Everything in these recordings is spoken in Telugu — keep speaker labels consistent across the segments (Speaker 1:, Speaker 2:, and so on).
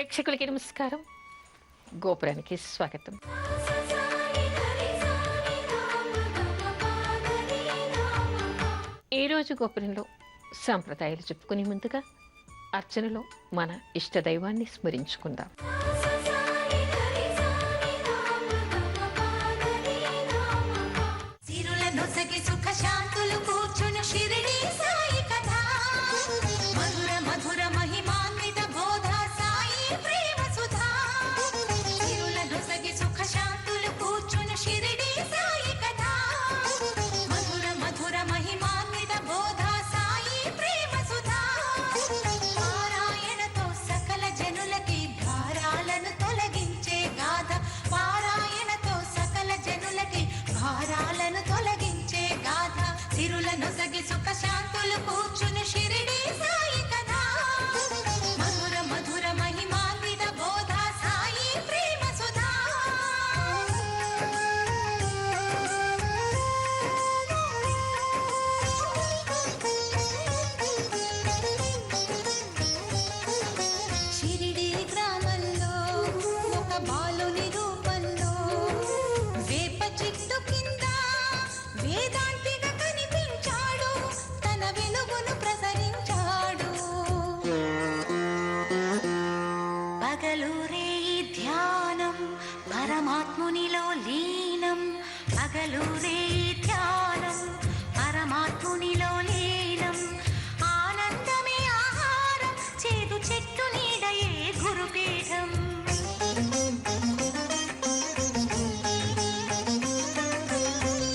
Speaker 1: ప్రేక్షకులకి నమస్కారం. గోపురానికి స్వాగతం. ఈరోజు గోపురంలో సాంప్రదాయాలు చెప్పుకునే ముందుగా అర్చనలో మన ఇష్టదైవాన్ని స్మరించుకుందాం.
Speaker 2: పరమాత్మునిలో లీనం పగలూరే ధ్యానం, పరమాత్మునిలో లీనం ఆనందమే ఆహారం, చేదు చెట్టు నీడయే గురుపీఠం.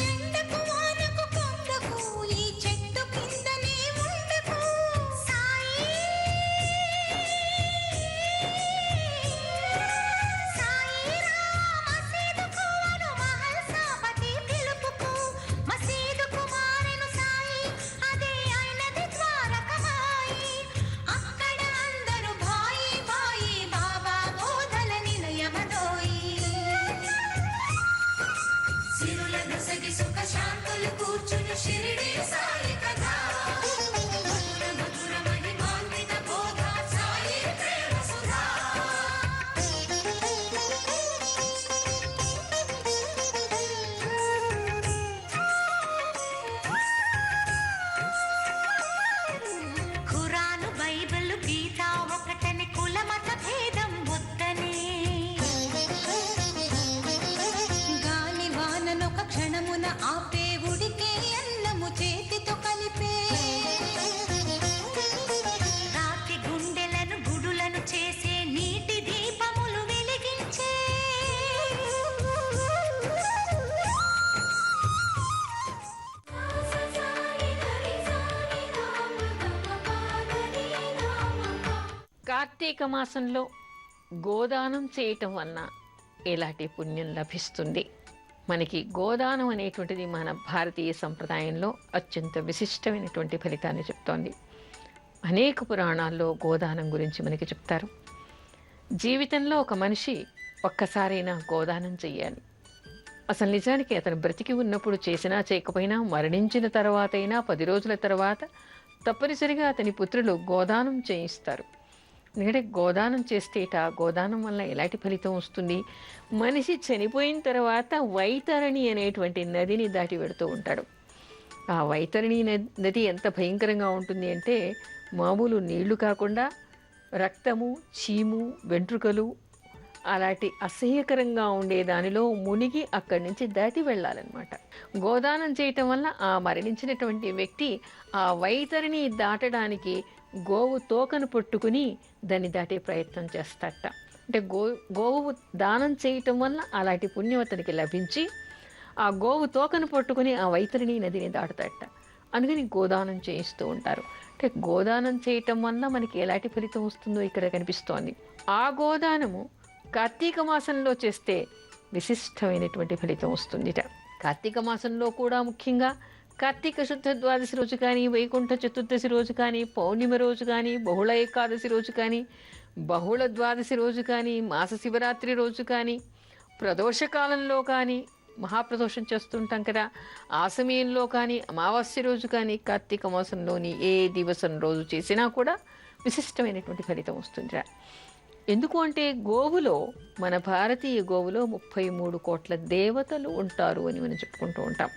Speaker 2: ఎండకు వానకు కొండకు ఈ చెట్టు కిందనే ఉండకు సాయి.
Speaker 1: కార్తీక మాసంలో గోదానం చేయటం వలన ఎలాంటి పుణ్యం లభిస్తుంది? మనకి గోదానం అనేటువంటిది మన భారతీయ సంప్రదాయంలో అత్యంత విశిష్టమైనటువంటి ఫలితాన్ని చెప్తోంది. అనేక పురాణాల్లో గోదానం గురించి మనకి చెప్తారు. జీవితంలో ఒక మనిషి ఒక్కసారైనా గోదానం చెయ్యాలి. అసలు నిజానికి అతను బ్రతికి ఉన్నప్పుడు చేసినా చేయకపోయినా మరణించిన తర్వాతైనా 10 రోజుల తర్వాత తప్పనిసరిగా అతని పుత్రులు గోదానం చేయిస్తారు. ఎందుకంటే గోదానం చేస్తేట గోదానం వల్ల ఎలాంటి ఫలితం వస్తుంది? మనిషి చనిపోయిన తర్వాత వైతరణి అనేటువంటి నదిని దాటి వెడుతూ ఉంటాడు. ఆ వైతరణి నది ఎంత భయంకరంగా ఉంటుంది అంటే మామూలు నీళ్లు కాకుండా రక్తము, చీము, వెంట్రుకలు అలాంటి అసహ్యకరంగా ఉండే దానిలో మునిగి అక్కడి నుంచి దాటి వెళ్ళాలన్నమాట. గోదానం చేయటం వల్ల ఆ మరణించినటువంటి వ్యక్తి ఆ వైతరిని దాటడానికి గోవు తోకను పట్టుకుని దాన్ని దాటే ప్రయత్నం చేస్తారట. అంటే గోవు దానం చేయటం వల్ల అలాంటి పుణ్యం అతనికి లభించి ఆ గోవు తోకను పట్టుకుని ఆ వైతరిని నదిని దాటుతాడట. అందుకని గోదానం చేయిస్తూ ఉంటారు. అంటే గోదానం చేయటం వల్ల మనకి ఎలాంటి ఫలితం వస్తుందో ఇక్కడ కనిపిస్తోంది. ఆ గోదానము కార్తీక మాసంలో చేస్తే విశిష్టమైనటువంటి ఫలితం వస్తుందిట. కార్తీక మాసంలో కూడా ముఖ్యంగా కార్తీక శుద్ధ ద్వాదశి రోజు కానీ, వైకుంఠ చతుర్దశి రోజు కానీ, పౌర్ణిమ రోజు కానీ, బహుళ ఏకాదశి రోజు కానీ, బహుళ ద్వాదశి రోజు కానీ, మాస శివరాత్రి రోజు కానీ, ప్రదోషకాలంలో కానీ, మహాప్రదోషం చేస్తుంటాం కదా, ఆ సమయంలో కానీ, అమావాస్య రోజు కానీ, కార్తీక మాసంలోని ఏ దివసం రోజు చేసినా కూడా విశిష్టమైనటువంటి ఫలితం వస్తుందిరా. ఎందుకు అంటే గోవులో, మన భారతీయ గోవులో 33 కోట్ల దేవతలు ఉంటారు అని మనం చెప్పుకుంటూ ఉంటాం.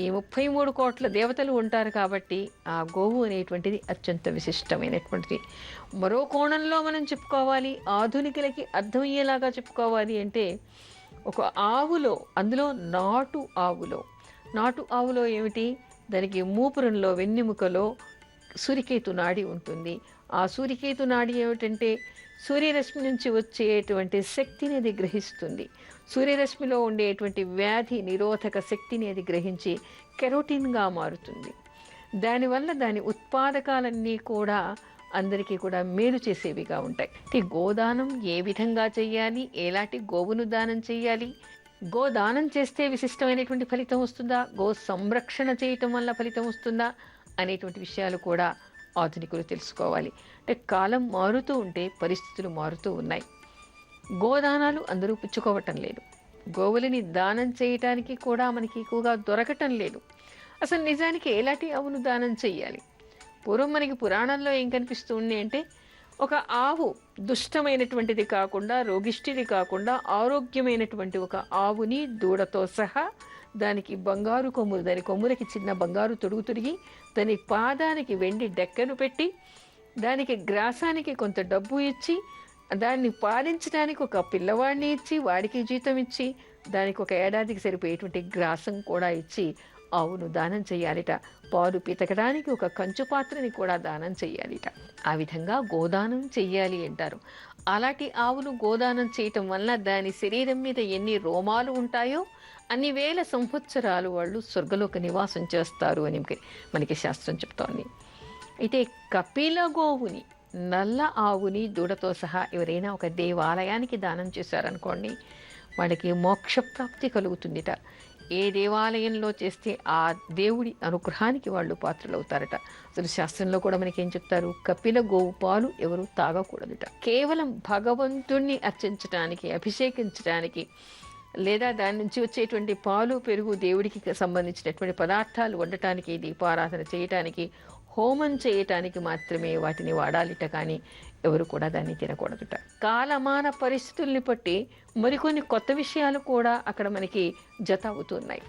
Speaker 1: ఈ 33 కోట్ల దేవతలు ఉంటారు కాబట్టి ఆ గోవు అనేటువంటిది అత్యంత విశిష్టమైనటువంటిది. మరో కోణంలో మనం చెప్పుకోవాలి, ఆధునికులకి అర్థమయ్యేలాగా చెప్పుకోవాలి అంటే, ఒక ఆవులో, అందులో నాటు ఆవులో ఏమిటి, దానికి మూపురంలో, వెన్నెముకలో సూర్యకేతు నాడి ఉంటుంది. ఆ సూర్యకేతు నాడి ఏమిటంటే సూర్యరశ్మి నుంచి వచ్చేటువంటి శక్తిని అది గ్రహిస్తుంది. సూర్యరశ్మిలో ఉండేటువంటి వ్యాధి నిరోధక శక్తిని అది గ్రహించి కెరోటిన్గా మారుతుంది. దానివల్ల దాని ఉత్పాదకాలన్నీ కూడా అందరికీ కూడా మేలు చేసేవిగా ఉంటాయి. ఈ గోదానం ఏ విధంగా చేయాలి, ఎలాంటి గోవును దానం చేయాలి, గోదానం చేస్తే విశిష్టమైనటువంటి ఫలితం వస్తుందా, గో సంరక్షణ చేయటం వల్ల ఫలితం వస్తుందా అనేటువంటి విషయాలు కూడా ఆధునికులు తెలుసుకోవాలి. అంటే కాలం మారుతూ ఉంటే పరిస్థితులు మారుతూ ఉన్నాయి. గోదానాలు అందరూ పుచ్చుకోవటం లేదు. గోవులని దానం చేయటానికి కూడా మనకి ఎక్కువగా దొరకటం లేదు. అసలు నిజానికి ఎలాంటి ఆవును దానం చేయాలి? పూర్వం మనకి పురాణంలో ఏం కనిపిస్తుంది అంటే, ఒక ఆవు దుష్టమైనటువంటిది కాకుండా, రోగిష్టిది కాకుండా, ఆరోగ్యమైనటువంటి ఒక ఆవుని దూడతో సహా, దానికి బంగారు కొమ్ములు, దాని కొమ్ములకి చిన్న బంగారు తొడుగు తొడిగి, దాని పాదానికి వెండి డెక్కను పెట్టి, దానికి గ్రాసానికి కొంత డబ్బు ఇచ్చి, దాన్ని పాలించడానికి ఒక పిల్లవాడిని ఇచ్చి, వాడికి జీతం ఇచ్చి, దానికి ఒక ఏడాదికి సరిపోయేటువంటి గ్రాసం కూడా ఇచ్చి ఆవును దానం చేయాలిట. పాలు పితకడానికి ఒక కంచు పాత్రని కూడా దానం చేయాలిట. ఆ విధంగా గోదానం చెయ్యాలి అంటారు. అలాంటి ఆవును గోదానం చేయటం వల్ల దాని శరీరం మీద ఎన్ని రోమాలు ఉంటాయో అన్ని వేల సంవత్సరాలు వాళ్ళు స్వర్గలోక నివాసం చేస్తారు అని మనకి శాస్త్రం చెప్తోంది. అయితే కపిల గోవుని, నల్ల ఆవుని దూడతో సహా ఎవరైనా ఒక దేవాలయానికి దానం చేశారనుకోండి, వాళ్ళకి మోక్షప్రాప్తి కలుగుతుందిట. ఏ దేవాలయంలో చేస్తే ఆ దేవుడి అనుగ్రహానికి వాళ్ళు పాత్రలవుతారట. అసలు శాస్త్రంలో కూడా మనకి ఏం చెప్తారు, కపిల గోవు పాలు ఎవరు తాగకూడదుట. కేవలం భగవంతుణ్ణి అర్చించడానికి, అభిషేకించడానికి, లేదా దాని నుంచి వచ్చేటువంటి పాలు, పెరుగు, దేవుడికి సంబంధించినటువంటి పదార్థాలు వండటానికి, దీపారాధన చేయటానికి, హోమం చేయటానికి మాత్రమే వాటిని వాడాలిట. కానీ ఎవరు కూడా దాన్ని తినకూడదుట. కాలమాన పరిస్థితుల్ని బట్టి మరికొన్ని కొత్త విషయాలు కూడా అక్కడ మనకి జత అవుతున్నాయి.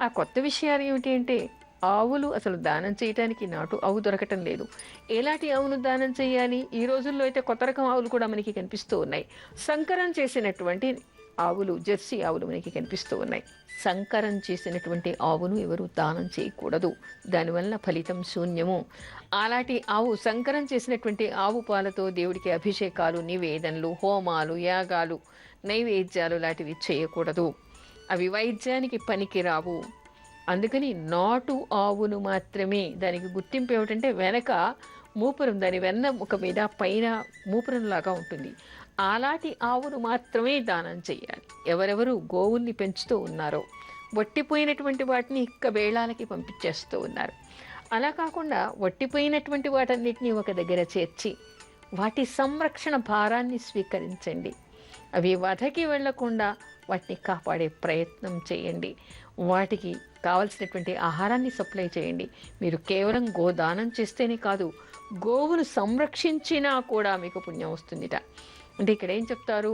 Speaker 1: ఆ కొత్త విషయాలు ఏమిటి అంటే, ఆవులు అసలు దానం చేయటానికి నాటు ఆవు దొరకటం లేదు. ఎలాంటి ఆవును దానం చేయాలి? ఈ రోజుల్లో అయితే కొత్త రకం ఆవులు కూడా మనకి కనిపిస్తూ ఉన్నాయి. సంకరం చేసినటువంటి ఆవులు, జెర్సీ ఆవులు మనకి కనిపిస్తూ ఉన్నాయి. సంకరం చేసినటువంటి ఆవును ఎవరు దానం చేయకూడదు, దానివల్ల ఫలితం శూన్యము. అలాంటి ఆవు, సంకరం చేసినటువంటి ఆవు పాలతో దేవుడికి అభిషేకాలు, నివేదనలు, హోమాలు, యాగాలు, నైవేద్యాలు లాంటివి చేయకూడదు. అవి వైద్యానికి పనికిరావు. అందుకని నాటు ఆవును మాత్రమే, దానికి గుర్తింపు ఏమిటంటే వెనక మూపురం, దాని వెన్నెముక మీద పైన మూపురంలాగా ఉంటుంది. అలాంటి ఆవును మాత్రమే దానం చేయాలి. ఎవరెవరు గోవుల్ని పెంచుతూ ఉన్నారో వట్టిపోయినటువంటి వాటిని ఇక్క వేళాలకి పంపించేస్తూ ఉన్నారు. అలా కాకుండా వట్టిపోయినటువంటి వాటన్నిటినీ ఒక దగ్గర చేర్చి వాటి సంరక్షణ భారాన్ని స్వీకరించండి. అవి వధకి వెళ్లకుండా వాటిని కాపాడే ప్రయత్నం చేయండి. వాటికి కావలసినటువంటి ఆహారాన్ని సప్లై చేయండి. మీరు కేవలం గోదానం చేస్తేనే కాదు, గోవును సంరక్షించినా కూడా మీకు పుణ్యం వస్తుందిట. అంటే ఇక్కడ ఏం చెప్తారు,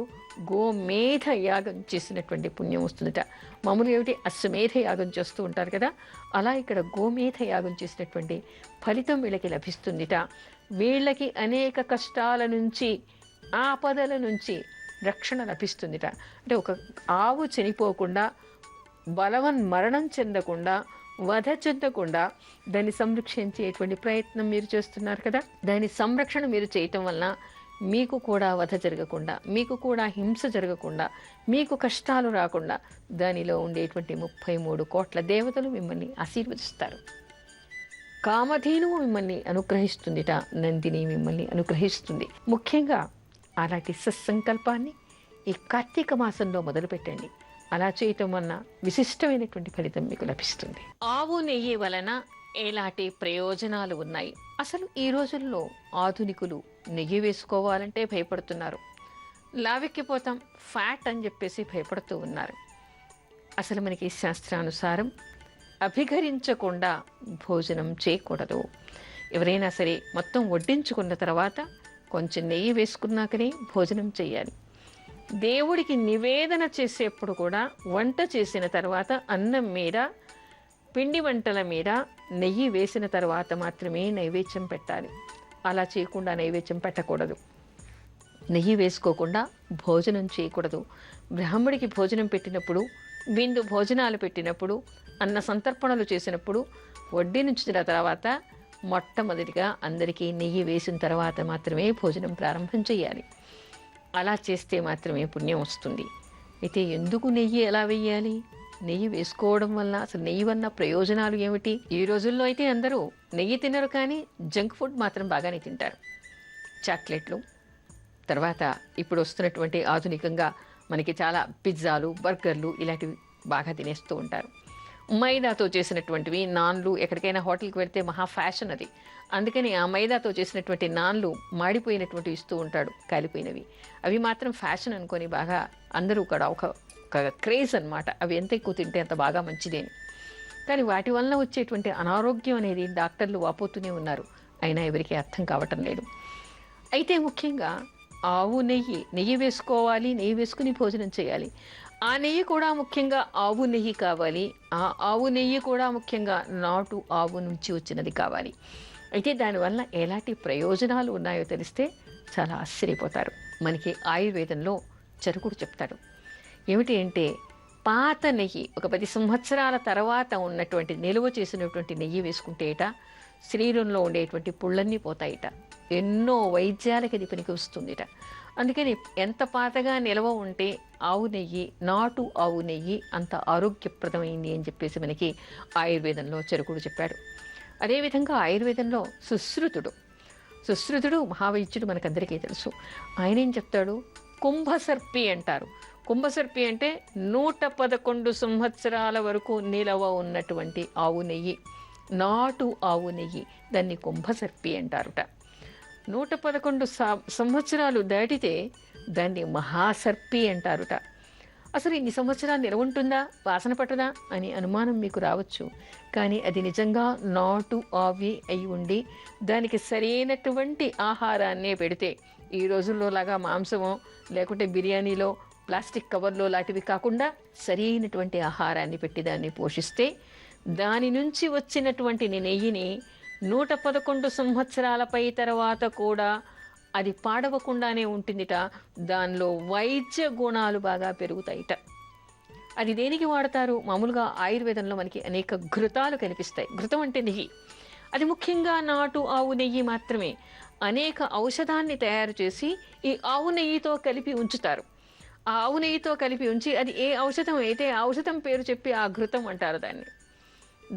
Speaker 1: గోమేధ యాగం చేసినటువంటి పుణ్యం వస్తుందిట. మామూలుగా ఏమిటి, అశ్వమేధ యాగం చేస్తూ ఉంటారు కదా, అలా ఇక్కడ గోమేధ యాగం చేసినటువంటి ఫలితం వీళ్ళకి లభిస్తుందిట. వీళ్ళకి అనేక కష్టాల నుంచి, ఆపదల నుంచి రక్షణ లభిస్తుందిట. అంటే ఒక ఆవు చనిపోకుండా, మరణం చెందకుండా, వధ చెందకుండా దాన్ని సంరక్షించేటువంటి ప్రయత్నం మీరు చేస్తున్నారు కదా. దాని సంరక్షణ మీరు చేయటం వలన మీకు కూడా వధ జరగకుండా, మీకు కూడా హింస జరగకుండా, మీకు కష్టాలు రాకుండా దానిలో ఉండేటువంటి 33 కోట్ల దేవతలు మిమ్మల్ని ఆశీర్వదిస్తారు. కామధేనువు మిమ్మల్ని అనుగ్రహిస్తుందిట, నందిని మిమ్మల్ని అనుగ్రహిస్తుంది. ముఖ్యంగా అలాంటి సత్సంకల్పాన్ని ఈ కార్తీక మాసంలో మొదలుపెట్టండి. అలా చేయటం వలన విశిష్టమైనటువంటి ఫలితం మీకు లభిస్తుంది. ఆవు నెయ్యి వలన ఎలాంటి ప్రయోజనాలు ఉన్నాయి? అసలు ఈ రోజుల్లో ఆధునికులు నెయ్యి వేసుకోవాలంటే భయపడుతున్నారు. లావెక్కిపోతాం, ఫ్యాట్ అని చెప్పేసి భయపడుతూ ఉన్నారు. అసలు మనకి శాస్త్రానుసారం అభిఘరించకుండా భోజనం చేయకూడదు. ఎవరైనా సరే మొత్తం వడ్డించుకున్న తర్వాత కొంచెం నెయ్యి వేసుకున్నాకనే భోజనం చేయాలి. దేవుడికి నివేదన చేసేప్పుడు కూడా వంట చేసిన తర్వాత అన్నం మీద, పిండి వంటల మీద నెయ్యి వేసిన తర్వాత మాత్రమే నైవేద్యం పెట్టాలి. అలా చేయకుండా నైవేద్యం పెట్టకూడదు. నెయ్యి వేసుకోకుండా భోజనం చేయకూడదు. బ్రాహ్మడికి భోజనం పెట్టినప్పుడు, విందు భోజనాలు పెట్టినప్పుడు, అన్న సంతర్పణలు చేసినప్పుడు వడ్డించిన తర్వాత మొట్టమొదటిగా అందరికీ నెయ్యి వేసిన తర్వాత మాత్రమే భోజనం ప్రారంభం చేయాలి. అలా చేస్తే మాత్రమే పుణ్యం వస్తుంది. అయితే ఎందుకు నెయ్యి ఎలా వేయాలి? నెయ్యి వేసుకోవడం వల్ల అసలు నెయ్యి వల్ల ప్రయోజనాలు ఏమిటి? ఈ రోజుల్లో అయితే అందరూ నెయ్యి తినరు, కానీ జంక్ ఫుడ్ మాత్రం బాగానే తింటారు. చాక్లెట్లు, తర్వాత ఇప్పుడు వస్తున్నటువంటి ఆధునికంగా మనకి చాలా పిజ్జాలు, బర్గర్లు ఇలాంటివి బాగా తినేస్తూ ఉంటారు. మైదాతో చేసినటువంటివి నాన్లు, ఎక్కడికైనా హోటల్కి వెళ్తే మహా ఫ్యాషన్ అది. అందుకని ఆ మైదాతో చేసినటువంటి నాన్లు మాడిపోయినటువంటి ఇస్తూ ఉంటాడు, కాలిపోయినవి. అవి మాత్రం ఫ్యాషన్ అనుకొని బాగా అందరూ కూడా ఒక క్రేజ్ అనమాట. అవి ఎంత ఎక్కువ తింటే అంత బాగా మంచిదేని. కానీ వాటి వలన వచ్చేటువంటి అనారోగ్యం అనేది డాక్టర్లు వాపోతూనే ఉన్నారు. అయినా ఎవరికీ అర్థం కావటం లేదు. అయితే ముఖ్యంగా ఆవు నెయ్యి వేసుకోవాలి. నెయ్యి వేసుకుని భోజనం చేయాలి. ఆ నెయ్యి కూడా ముఖ్యంగా ఆవు నెయ్యి కావాలి. ఆ ఆవు నెయ్యి కూడా ముఖ్యంగా నాటు ఆవు నుంచి వచ్చినది కావాలి. అయితే దానివల్ల ఎలాంటి ప్రయోజనాలు ఉన్నాయో తెలిస్తే చాలా ఆశ్చర్యపోతారు. మనకి ఆయుర్వేదంలో చరకుడు చెప్తాడు. ఏమిటి అంటే, పాత నెయ్యి ఒక 10 సంవత్సరాల తర్వాత ఉన్నటువంటి నిల్వ చేసినటువంటి నెయ్యి వేసుకుంటేట శరీరంలో ఉండేటువంటి పుళ్ళన్నీ పోతాయిట. ఎన్నో వైద్యాలకి అది పనికి వస్తుందిట. అందుకని ఎంత పాతగా నిల్వ ఉంటే ఆవు నెయ్యి, నాటు ఆవు నెయ్యి అంత ఆరోగ్యప్రదమైంది అని చెప్పేసి మనకి ఆయుర్వేదంలో చరకుడు చెప్పాడు. అదేవిధంగా ఆయుర్వేదంలో సుశ్రుతుడు మహావైద్యుడు మనకందరికీ తెలుసు. ఆయన ఏం చెప్తాడు? కుంభసర్పి అంటారు. కుంభసర్పి అంటే 111 సంవత్సరాల వరకు నిలవ ఉన్నటువంటి ఆవు నెయ్యి, నాటు ఆవు నెయ్యి, దాన్ని కుంభసర్పి అంటారుట. 111 సంవత్సరాలు దాటితే దాన్ని మహాసర్పి అంటారుట. అసలు ఇన్ని సంవత్సరాలు నిలవ ఉంటుందా, వాసన పట్టదా అని అనుమానం మీకు రావచ్చు. కానీ అది నిజంగా నాటు ఆవి అయి ఉండి దానికి సరైనటువంటి ఆహారాన్నే పెడితే, ఈ రోజుల్లో లాగా మాంసమో లేకుంటే బిర్యానీలో ప్లాస్టిక్ కవర్లో లాంటివి కాకుండా సరైనటువంటి ఆహారాన్ని పెట్టి దాన్ని పోషిస్తే దాని నుంచి వచ్చినటువంటి నెయ్యిని 111 సంవత్సరాలపై తర్వాత కూడా అది పాడవకుండానే ఉంటుందిట. దానిలో వైద్య గుణాలు బాగా పెరుగుతాయిట. అది దేనికి వాడతారు? మామూలుగా ఆయుర్వేదంలో మనకి అనేక ఘృతాలు కనిపిస్తాయి. ఘృతం అంటే నెయ్యి. అది ముఖ్యంగా నాటు ఆవు నెయ్యి మాత్రమే. అనేక ఔషధాన్ని తయారు చేసి ఈ ఆవు నెయ్యితో కలిపి ఉంచుతారు. ఆ ఆవు నెయ్యితో కలిపి ఉంచి అది ఏ ఔషధం అయితే ఆ ఔషధం పేరు చెప్పి ఆ ఘృతం అంటారు దాన్ని.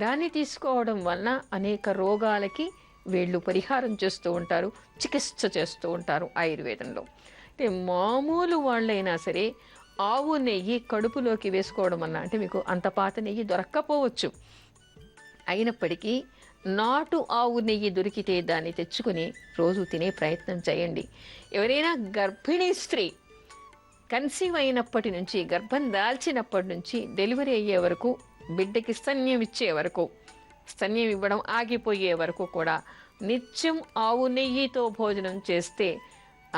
Speaker 1: దాన్ని తీసుకోవడం వలన అనేక రోగాలకి వీళ్ళు పరిహారం చేస్తూ ఉంటారు, చికిత్స చేస్తూ ఉంటారు ఆయుర్వేదంలో. అంటే మామూలు వాళ్ళైనా సరే ఆవు నెయ్యి కడుపులోకి వేసుకోవడం వల్ల, అంటే మీకు అంత పాత నెయ్యి దొరక్కపోవచ్చు, అయినప్పటికీ నాటు ఆవు నెయ్యి దొరికితే దాన్ని తెచ్చుకుని రోజు తినే ప్రయత్నం చేయండి. ఎవరైనా గర్భిణీ స్త్రీ కన్సీవ్ అయినప్పటి నుంచి, గర్భం దాల్చినప్పటి నుంచి డెలివరీ అయ్యే వరకు, బిడ్డకి స్తన్యం ఇచ్చే వరకు, స్తన్యం ఇవ్వడం ఆగిపోయే వరకు కూడా నిత్యం ఆవు నెయ్యితో భోజనం చేస్తే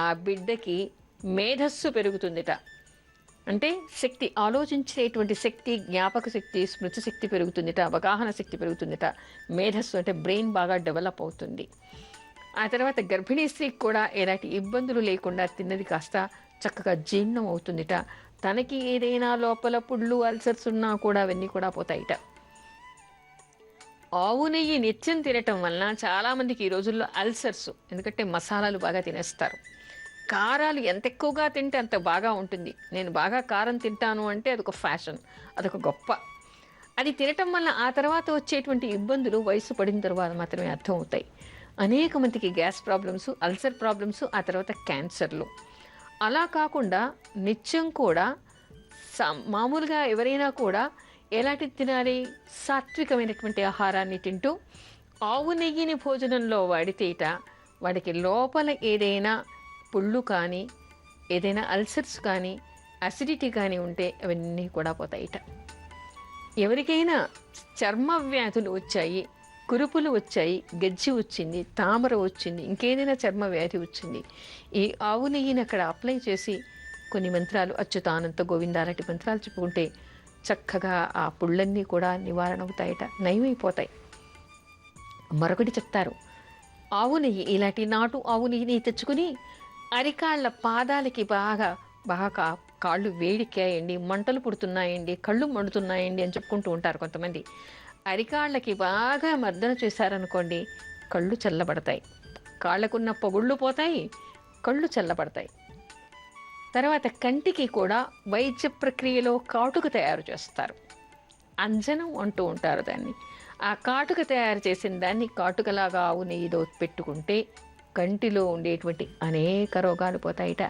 Speaker 1: ఆ బిడ్డకి మేధస్సు పెరుగుతుందిట. అంటే శక్తి, ఆలోచించేటువంటి శక్తి, జ్ఞాపక శక్తి, స్మృతి శక్తి పెరుగుతుందిట, అవగాహన శక్తి పెరుగుతుందిట. మేధస్సు అంటే బ్రెయిన్ బాగా డెవలప్ అవుతుంది. ఆ తర్వాత గర్భిణీ స్త్రీకి కూడా ఎలాంటి ఇబ్బందులు లేకుండా తిన్నది కాస్త చక్కగా జీర్ణం అవుతుందిట. తనకి ఏదైనా లోపల పుళ్ళు, అల్సర్స్ ఉన్నా కూడా అవన్నీ కూడా పోతాయిట. ఆవు నెయ్యి నిత్యం తినటం వలన చాలామందికి ఈ రోజుల్లో అల్సర్స్, ఎందుకంటే మసాలాలు బాగా తినేస్తారు. కారాలు ఎంత ఎక్కువగా తింటే అంత బాగా ఉంటుంది. నేను బాగా కారం తింటాను అంటే అదొక ఫ్యాషన్, అదొక గొప్ప. అది తినటం వల్ల ఆ తర్వాత వచ్చేటువంటి ఇబ్బందులు వయసు పడిన తర్వాత మాత్రమే అర్థం అవుతాయి. అనేక మందికి గ్యాస్ ప్రాబ్లమ్స్, అల్సర్ ప్రాబ్లమ్స్, ఆ తర్వాత క్యాన్సర్లు. అలా కాకుండా నిత్యం కూడా మామూలుగా ఎవరైనా కూడా ఎలాంటిది తినాలి? సాత్వికమైనటువంటి ఆహారాన్ని తింటూ ఆవు నెయ్యిని భోజనంలో వాడితేట వాడికి లోపల ఏదైనా పుళ్ళు కానీ, ఏదైనా అల్సర్స్ కానీ, అసిడిటీ కానీ ఉంటే అవన్నీ కూడా పోతాయిట. ఎవరికైనా చర్మ వ్యాధులు వచ్చాయి, కురుపులు వచ్చాయి, గజ్జి వచ్చింది, తామర వచ్చింది, ఇంకేదైనా చర్మ వ్యాధి వచ్చింది, ఈ ఆవు నెయ్యిని అక్కడ అప్లై చేసి కొన్ని మంత్రాలు అచ్యుతానంత గోవిందాలటి మంత్రాలు చెప్పుకుంటే చక్కగా ఆ పుళ్ళన్నీ కూడా నివారణ అవుతాయట, నయమైపోతాయి. మరొకటి చెప్తారు, ఆవు నెయ్యి ఇలాంటి నాటు ఆవు నెయ్యిని తెచ్చుకుని అరికాళ్ళ పాదాలకి బాగా బాగా కాళ్ళు వేడికాయండి, మంటలు పుడుతున్నాయండి, కళ్ళు మండుతున్నాయండి అని చెప్పుకుంటూ ఉంటారు కొంతమంది. అరికాళ్ళకి బాగా మర్దన చేశారనుకోండి, కళ్ళు చల్లబడతాయి, కాళ్ళకున్న పొగుళ్ళు పోతాయి, కళ్ళు చల్లబడతాయి. తర్వాత కంటికి కూడా వైద్య ప్రక్రియలో కాటుక తయారు చేస్తారు, అంజనం అంటూ ఉంటారు దాన్ని. ఆ కాటుక తయారు చేసిన దాన్ని కాటుకలాగా ఆవు నెయ్యిలో పెట్టుకుంటే కంటిలో ఉండేటువంటి అనేక రోగాలు పోతాయిట.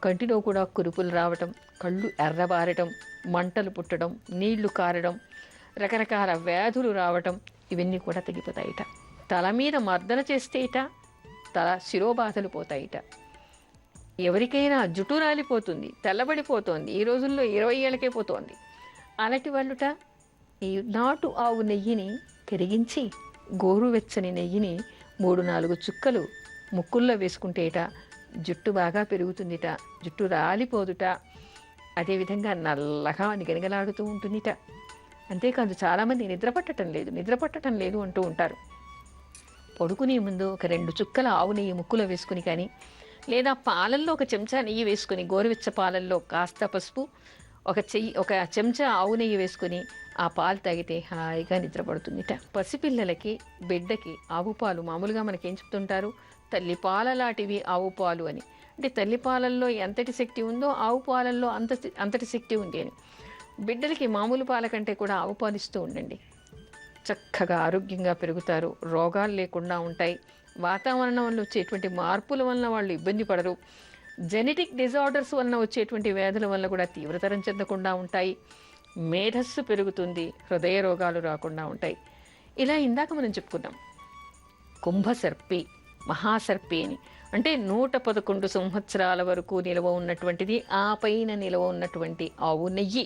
Speaker 1: కంటిలో కూడా కురుపులు రావటం, కళ్ళు ఎర్రబారటం, మంటలు పుట్టడం, నీళ్లు కారడం, రకరకాల వ్యాధులు రావటం, ఇవన్నీ కూడా తగ్గిపోతాయిట. తల మీద మర్దన చేస్తేట తల శిరోబాధలు పోతాయిట. ఎవరికైనా జుట్టు రాలిపోతుంది, తెల్లబడిపోతుంది, ఈ రోజుల్లో 20 ఏళ్ళకే పోతోంది, అలాంటి వాళ్ళుట ఈ నాటు ఆవు నెయ్యిని కరిగించి గోరువెచ్చని నెయ్యిని 3-4 చుక్కలు ముక్కుల్లో వేసుకుంటేట జుట్టు బాగా పెరుగుతుందిట, జుట్టు రాలిపోదుట, అదేవిధంగా నల్లగా నిగనిగలాడుతూ ఉంటుందిట. అంతేకాదు చాలామంది నిద్ర పట్టడం లేదు అంటూ ఉంటారు. పడుకునే ముందు ఒక 2 చుక్కల ఆవు నెయ్యి ముక్కులో వేసుకుని కానీ, లేదా పాలల్లో ఒక చెంచా నెయ్యి వేసుకుని, గోరువెచ్చ పాలల్లో కాస్త పసుపు, ఒక చెంచా ఆవు నెయ్యి వేసుకుని ఆ పాలు తాగితే హాయిగా నిద్రపడుతుందిట. పసిపిల్లలకి, బిడ్డకి ఆవు పాలు మామూలుగా మనకేం చెప్తుంటారు, తల్లి పాల లాంటివి ఆవు పాలు అని. అంటే తల్లి పాలల్లో ఎంతటి శక్తి ఉందో ఆవు పాలల్లో అంతటి శక్తి ఉంది అని. బిడ్డలకి మామూలు పాల కంటే కూడా ఆవు పాలు ఇస్తూ ఉండండి, చక్కగా ఆరోగ్యంగా పెరుగుతారు, రోగాలు లేకుండా ఉంటాయి. వాతావరణం వల్ల వచ్చేటువంటి మార్పుల వలన వాళ్ళు ఇబ్బంది పడరు. జెనెటిక్ డిజార్డర్స్ వలన వచ్చేటువంటి వ్యాధుల వల్ల కూడా తీవ్రతరం చెందకుండా ఉంటాయి. మేధస్సు పెరుగుతుంది, హృదయ రోగాలు రాకుండా ఉంటాయి. ఇలా ఇందాక మనం చెప్పుకున్నాం కుంభసర్పి, మహాసర్పి అని. అంటే 111 సంవత్సరాల వరకు నిలవ ఉన్నటువంటిది, ఆ పైన నిలవ ఉన్నటువంటి ఆవు నెయ్యి.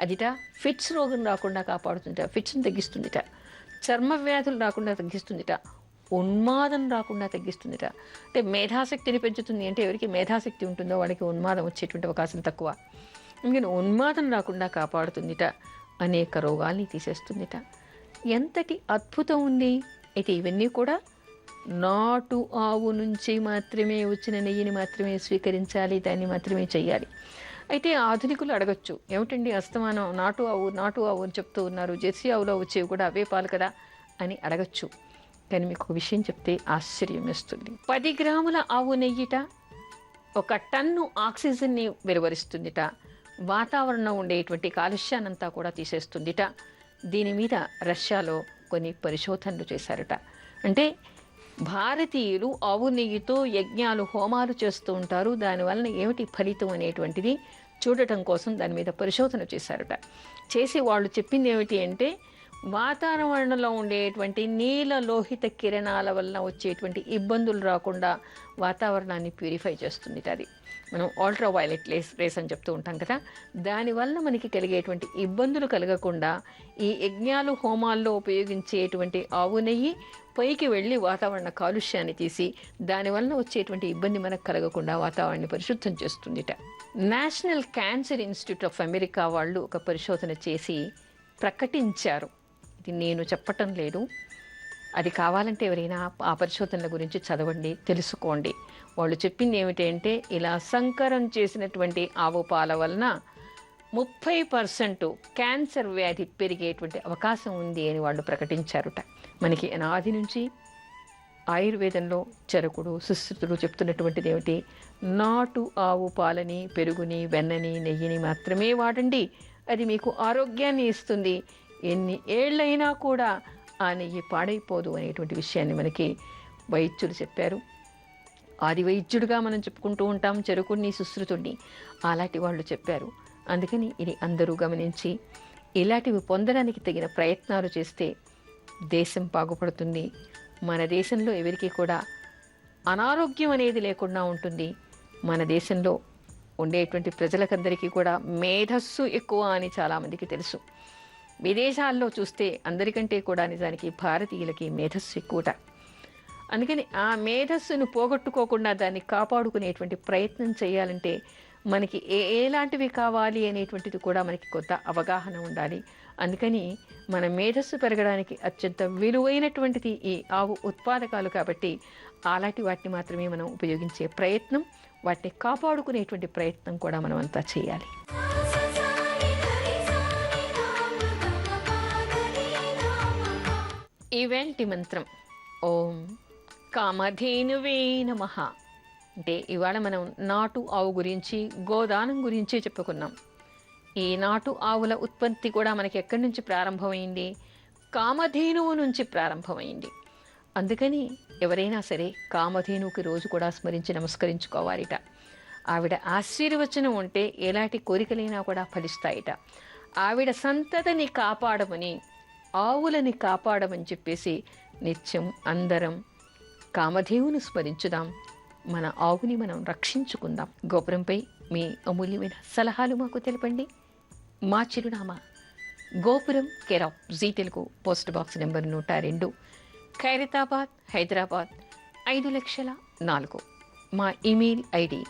Speaker 1: అదిట ఫిట్స్ రోగం రాకుండా కాపాడుతుందిట, ఫిట్స్ని తగ్గిస్తుందిట, చర్మ వ్యాధులు రాకుండా తగ్గిస్తుందిట, ఉన్మాదం రాకుండా తగ్గిస్తుందిట. అంటే మేధాశక్తిని పెంచుతుంది. అంటే ఎవరికి మేధాశక్తి ఉంటుందో వాడికి ఉన్మాదం వచ్చేటువంటి అవకాశం తక్కువ. అందుకని ఉన్మాదం రాకుండా కాపాడుతుందిట, అనేక రోగాల్ని తీసేస్తుందిట. ఎంతటి అద్భుతం ఉంది! అయితే ఇవన్నీ కూడా నాటు ఆవు నుంచి మాత్రమే వచ్చిన నెయ్యిని మాత్రమే స్వీకరించాలి, దాన్ని మాత్రమే చెయ్యాలి. అయితే ఆధునికులు అడగచ్చు, ఏమిటండి అస్తమానం నాటు ఆవు అని చెప్తూ ఉన్నారు, జెర్సీ ఆవులో వచ్చేవి కూడా అవే పాలు కదా అని అడగచ్చు. కానీ మీకు ఒక విషయం చెప్తే ఆశ్చర్యం వేస్తుంది. 10 గ్రాముల ఆవు నెయ్యిట 1 టన్ను ఆక్సిజన్ని వెలువరిస్తుందిట, వాతావరణంలో ఉండేటువంటి కాలుష్యానంతా కూడా తీసేస్తుందిట. దీని మీద రష్యాలో కొన్ని పరిశోధనలు చేశారట. అంటే భారతీయులు ఆవు నెయ్యితో యజ్ఞాలు, హోమాలు చేస్తూ ఉంటారు, దానివలన ఏమిటి ఫలితం అనేటువంటిది చూడటం కోసం దాని మీద పరిశోధన చేశారట. చేసి వాళ్ళు చెప్పింది ఏమిటి అంటే, వాతావరణంలో ఉండేటువంటి నీల లోహిత కిరణాల వలన వచ్చేటువంటి ఇబ్బందులు రాకుండా వాతావరణాన్ని ప్యూరిఫై చేస్తుంది. అది మనం అల్ట్రా వైలెట్ రేస్ అని చెప్తూ ఉంటాం కదా, దానివల్ల మనకి కలిగేటువంటి ఇబ్బందులు కలగకుండా ఈ యజ్ఞాలు, హోమాల్లో ఉపయోగించేటువంటి ఆవు నెయ్యి పైకి వెళ్ళి వాతావరణ కాలుష్యాన్ని తీసి దానివల్ల వచ్చేటువంటి ఇబ్బంది మనకు కలగకుండా వాతావరణాన్ని పరిశుద్ధం చేస్తుందిట. National cancer institute of America వాళ్ళు ఒక పరిశోధన చేసి ప్రకటించారు. ఇది నేను చెప్పటం లేదు, అది కావాలంటే ఎవరైనా ఆ పరిశోధనల గురించి చదవండి, తెలుసుకోండి. వాళ్ళు చెప్పింది ఏమిటంటే, ఇలా సంకరం చేసినటువంటి ఆవు పాల వలన 30% క్యాన్సర్ వ్యాధి పెరిగేటువంటి అవకాశం ఉంది అని వాళ్ళు ప్రకటించారుట. మనకి అనాది నుంచి ఆయుర్వేదంలో చరకుడు, సుశ్రుతుడు చెప్తున్నటువంటిది ఏమిటి, నాటు ఆవు పాలని, పెరుగుని, వెన్నని, నెయ్యిని మాత్రమే వాడండి, అది మీకు ఆరోగ్యాన్ని ఇస్తుంది, ఎన్ని ఏళ్ళైనా కూడా ఆ నెయ్యి పాడైపోదు అనేటువంటి విషయాన్ని మనకి వైద్యులు చెప్పారు. ఆది వైద్యుడిగా మనం చెప్పుకుంటూ ఉంటాం చరకుడిని, సుశ్రుతుడిని, అలాంటి వాళ్ళు చెప్పారు. అందుకని ఇది అందరూ గమనించి ఇలాంటివి పొందడానికి తగిన ప్రయత్నాలు చేస్తే దేశం బాగుపడుతుంది. మన దేశంలో ఎవరికి కూడా అనారోగ్యం అనేది లేకుండా ఉంటుంది. మన దేశంలో ఉండేటువంటి ప్రజలకందరికీ కూడా మేధస్సు ఎక్కువ అని చాలామందికి తెలుసు. విదేశాల్లో చూస్తే అందరికంటే కూడా నిజానికి భారతీయులకి మేధస్సు ఎక్కువట. అందుకని ఆ మేధస్సును పోగొట్టుకోకుండా దాన్ని కాపాడుకునేటువంటి ప్రయత్నం చేయాలంటే మనకి ఎలాంటివి కావాలి అనేటువంటిది కూడా మనకి కొత్త అవగాహన ఉండాలి. అందుకని మన మేధస్సు పెరగడానికి అత్యంత విలువైనటువంటిది ఈ ఆవు ఉత్పాదకాలు. కాబట్టి అలాంటి వాటిని మాత్రమే మనం ఉపయోగించే ప్రయత్నం, వాటిని కాపాడుకునేటువంటి ప్రయత్నం కూడా మనం అంతా చేయాలి. ఈవేంటి మంత్రం ఓం కామధేనువే నమః. అంటే ఇవాళ మనం నాటు ఆవు గురించి, గోదానం గురించి చెప్పుకున్నాం. ఈ నాటు ఆవుల ఉత్పత్తి కూడా మనకి ఎక్కడి నుంచి ప్రారంభమైంది? కామధేనువు నుంచి ప్రారంభమైంది. అందుకని ఎవరైనా సరే కామధేనువుకి రోజు కూడా స్మరించి నమస్కరించుకోవాలిట. ఆవిడ ఆశీర్వచనం ఉంటే ఎలాంటి కోరికలైనా కూడా ఫలిస్తాయిట. ఆవిడ సంతతిని కాపాడమని, ఆవులని కాపాడమని చెప్పేసి నిత్యం అందరం కామధేవుని స్మరించుదాం. మన ఆవుని మనం రక్షించుకుందాం. గోపురంపై మీ అమూల్యమైన సలహాలు మాకు తెలపండి. మా చిరునామా Gopuram, care of Zee Telugu, post box number 102, Khairatabad, Hyderabad 5,04,000. మా ఇమెయిల్ ఐడి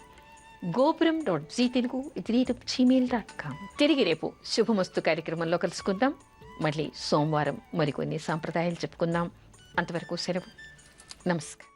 Speaker 1: gopuram.ztelugu@gmail.com. తిరిగి రేపు శుభమస్తు కార్యక్రమంలో కలుసుకుందాం. మళ్ళీ సోమవారం మరికొన్ని సాంప్రదాయాలు చెప్పుకుందాం. అంతవరకు సెలవు. నమస్కారం.